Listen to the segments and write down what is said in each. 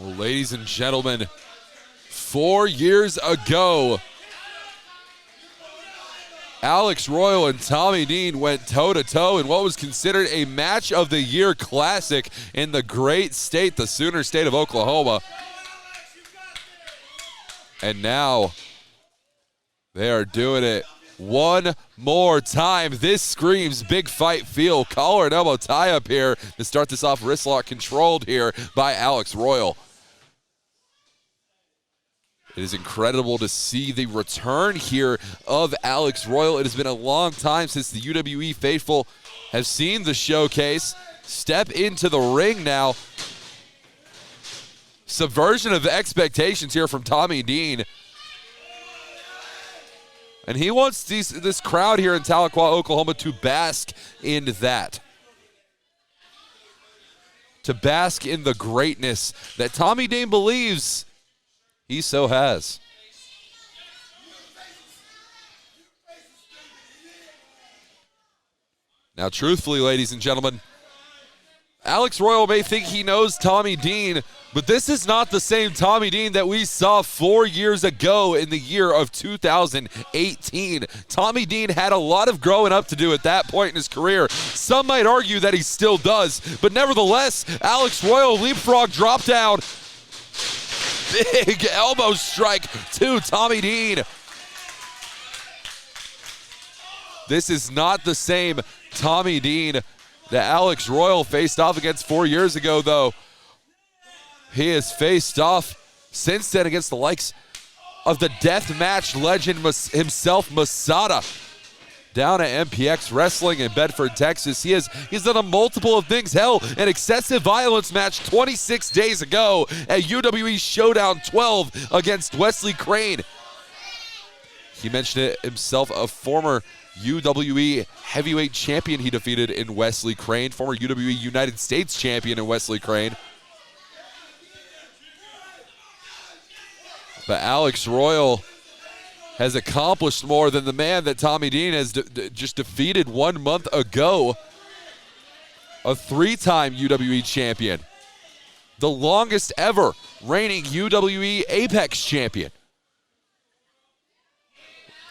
Well, ladies and gentlemen, 4 years ago, Alex Royal and Tommy Dean went toe-to-toe in what was considered a match of the year classic in the great state, the Sooner State of Oklahoma. And now they are doing it one more time. This screams big fight feel. Collar and elbow tie-up here to start this off. Wrist lock controlled here by Alex Royal. It is incredible to see the return here of Alex Royal. It has been a long time since the UWE faithful have seen the showcase step into the ring now. Subversion of expectations here from Tommy Dean. And he wants this crowd here in Tahlequah, Oklahoma to bask in that. To bask in the greatness that Tommy Dean believes he so has. Now, truthfully, ladies and gentlemen, Alex Royal may think he knows Tommy Dean, but this is not the same Tommy Dean that we saw 4 years ago in the year of 2018. Tommy Dean had a lot of growing up to do at that point in his career. Some might argue that he still does, but nevertheless, Alex Royal leapfrog drop down. Big elbow strike to Tommy Dean. This is not the same Tommy Dean that Alex Royal faced off against 4 years ago, though. He has faced off since then against the likes of the deathmatch legend himself, Masada, down at MPX Wrestling in Bedford, Texas. He's done a multiple of things. Hell, an excessive violence match 26 days ago at UWE Showdown 12 against Wesley Crane. He mentioned it himself, a former UWE heavyweight champion he defeated in Wesley Crane, former UWE United States champion in Wesley Crane. But Alex Royal has accomplished more than the man that Tommy Dean has just defeated 1 month ago. A 3-time UWE champion. The longest ever reigning UWE Apex champion.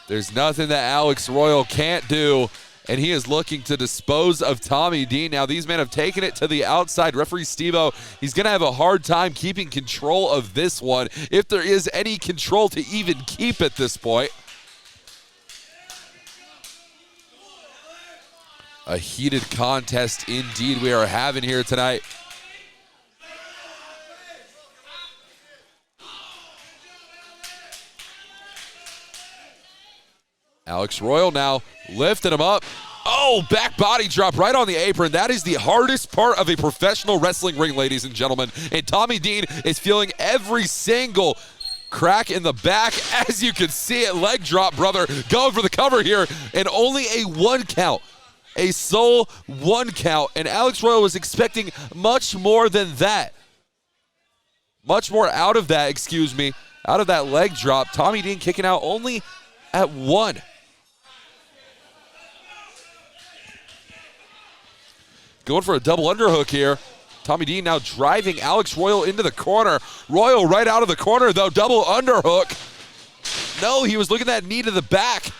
There's nothing that Alex Royal can't do, and he is looking to dispose of Tommy Dean. Now, these men have taken it to the outside. Referee Steve-O, he's going to have a hard time keeping control of this one, if there is any control to even keep at this point. A heated contest indeed we are having here tonight. Alex Royal now lifting him up. Oh, back body drop right on the apron. That is the hardest part of a professional wrestling ring, ladies and gentlemen. And Tommy Dean is feeling every single crack in the back. As you can see it, leg drop, brother. Going for the cover here. And only a 1 count. A sole 1 count. And Alex Royal was expecting much more than that. Much more out of that, excuse me. Out of that leg drop. Tommy Dean kicking out only at 1. Going for a double underhook here. Tommy Dean now driving Alex Royal into the corner. Royal right out of the corner, though. Double underhook. No, he was looking at that knee to the back.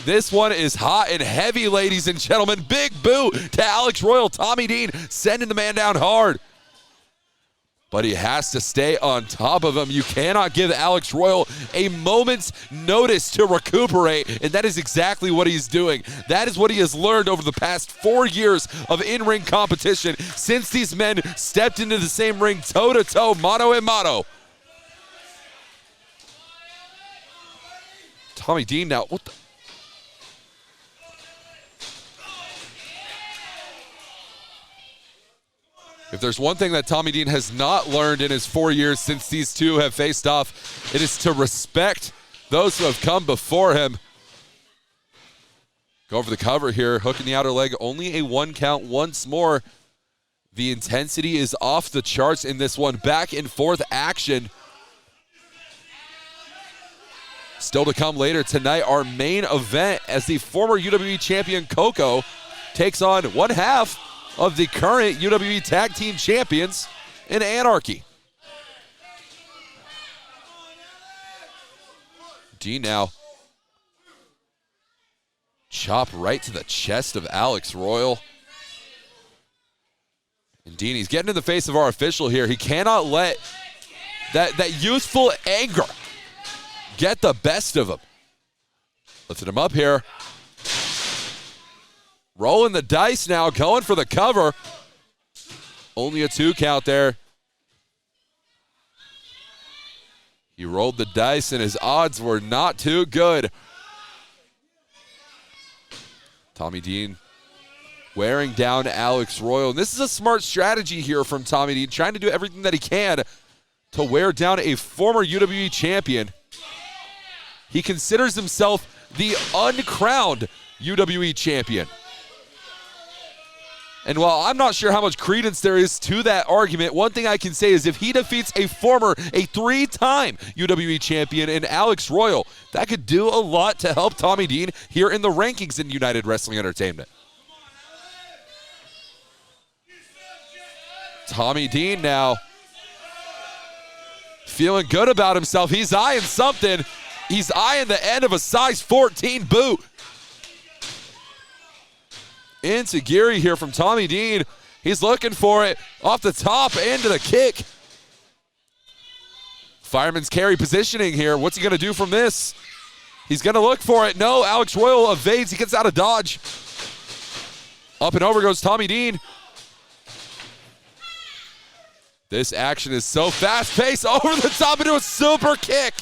This one is hot and heavy, ladies and gentlemen. Big boo to Alex Royal. Tommy Dean sending the man down hard. But he has to stay on top of him. You cannot give Alex Royal a moment's notice to recuperate, and that is exactly what he's doing. That is what he has learned over the past 4 years of in-ring competition since these men stepped into the same ring toe-to-toe, mano a mano. Tommy Dean now, what the? If there's one thing that Tommy Dean has not learned in his 4 years since these two have faced off, it is to respect those who have come before him. Go for the cover here, hooking the outer leg, only a 1 count once more. The intensity is off the charts in this one. Back and forth action. Still to come later tonight, our main event as the former UWE champion Coco takes on one half of the current UWE Tag Team Champions, in anarchy. Dean now. Chop right to the chest of Alex Royal. And Dean, he's getting in the face of our official here. He cannot let that youthful anger get the best of him. Lifted him up here. Rolling the dice now, going for the cover. Only a 2 count there. He rolled the dice and his odds were not too good. Tommy Dean wearing down Alex Royal. And this is a smart strategy here from Tommy Dean, trying to do everything that he can to wear down a former UWE champion. He considers himself the uncrowned UWE champion. And while I'm not sure how much credence there is to that argument, one thing I can say is if he defeats a 3-time UWE champion in Alex Royal, that could do a lot to help Tommy Dean here in the rankings in United Wrestling Entertainment. Tommy Dean now feeling good about himself. He's eyeing something. He's eyeing the end of a size 14 boot. Into Geary here from Tommy Dean. He's looking for it off the top into the kick. Fireman's carry positioning here. What's he going to do from this? He's going to look for it. No, Alex Royal evades. He gets out of dodge. Up and over goes Tommy Dean. This action is so fast-paced. Over the top into a super kick.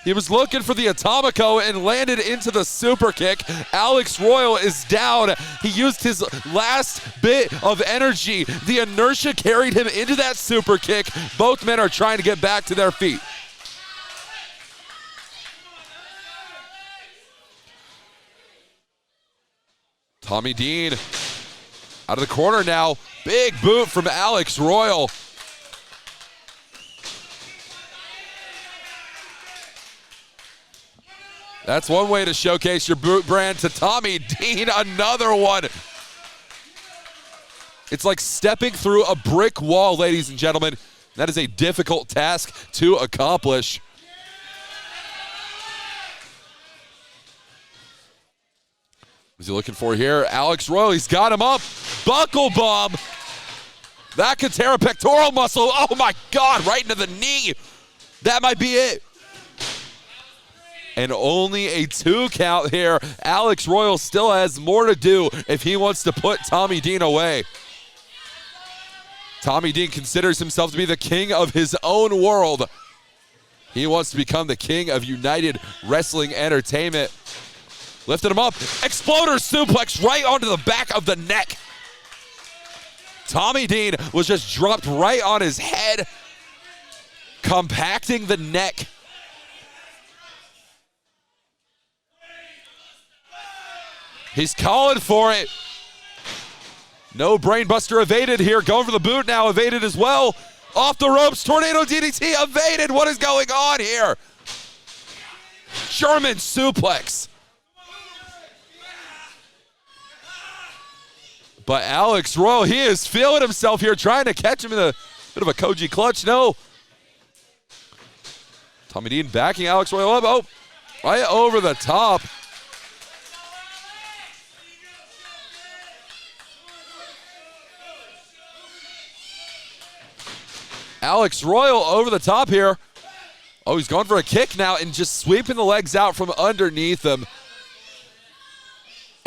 He was looking for the Atomico and landed into the super kick. Alex Royal is down. He used his last bit of energy. The inertia carried him into that super kick. Both men are trying to get back to their feet. Tommy Dean out of the corner now. Big boot from Alex Royal. That's one way to showcase your boot brand to Tommy Dean. Another one. It's like stepping through a brick wall, ladies and gentlemen. That is a difficult task to accomplish. What's he looking for here? Alex Royal, he's got him up. Buckle bomb. That could tear a pectoral muscle. Oh my God, right into the knee. That might be it. And only a 2 count here. Alex Royal still has more to do if he wants to put Tommy Dean away. Tommy Dean considers himself to be the king of his own world. He wants to become the king of United Wrestling Entertainment. Lifted him up. Exploder suplex right onto the back of the neck. Tommy Dean was just dropped right on his head, compacting the neck. He's calling for it. No brainbuster evaded here. Going for the boot now, evaded as well. Off the ropes, tornado DDT evaded. What is going on here? German suplex. But Alex Royal, he is feeling himself here, trying to catch him in a bit of a Koji clutch. No. Tommy Dean backing Alex Royal up. Oh, right over the top. Alex Royal over the top here. Oh, he's going for a kick now and just sweeping the legs out from underneath him.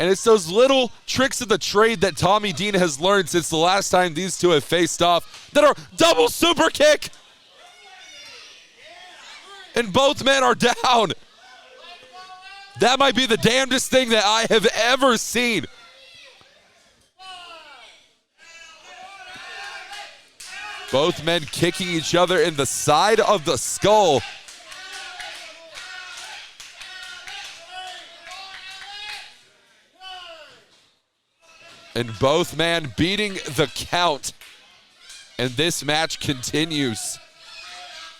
And it's those little tricks of the trade that Tommy Dean has learned since the last time these two have faced off that are double super kick. And both men are down. That might be the damnedest thing that I have ever seen. Both men kicking each other in the side of the skull. And both men beating the count. And this match continues.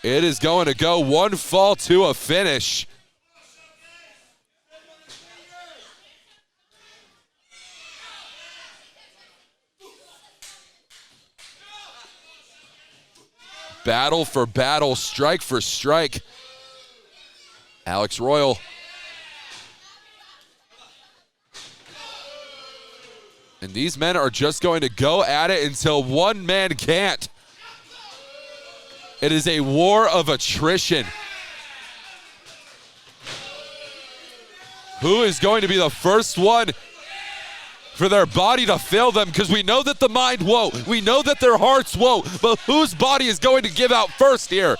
It is going to go one fall to a finish. battle for battle, strike for strike. Alex Royal. And these men are just going to go at it until one man can't. It is a war of attrition. Who is going to be the first one for their body to fail them? Because we know that the mind won't. We know that their hearts won't. But whose body is going to give out first here?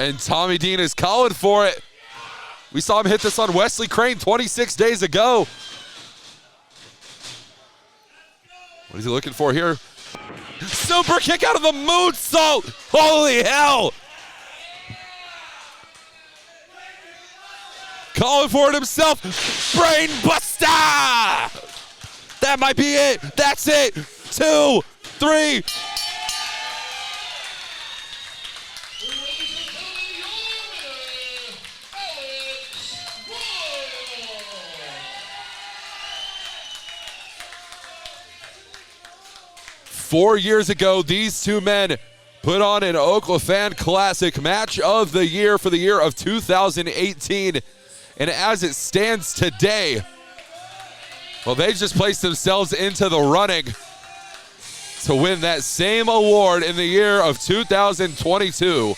And Tommy Dean is calling for it. We saw him hit this on Wesley Crane 26 days ago. What is he looking for here? Super kick out of the moonsault. Holy hell. Calling for it himself. Brain buster. That might be it. That's it. 2, 3. Four years ago, these two men put on an Oklafan Classic match of the year for the year of 2018. And as it stands today, well, they just placed themselves into the running to win that same award in the year of 2022.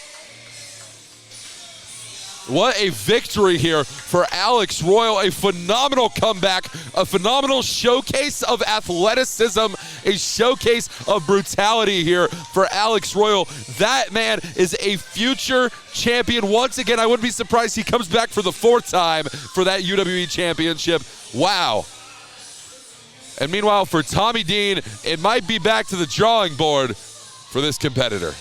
What a victory here for Alex Royal. A phenomenal comeback, a phenomenal showcase of athleticism, a showcase of brutality here for Alex Royal. That man is a future champion. Once again, I wouldn't be surprised he comes back for the 4th time for that UWE championship. Wow. And meanwhile, for Tommy Dean, it might be back to the drawing board for this competitor.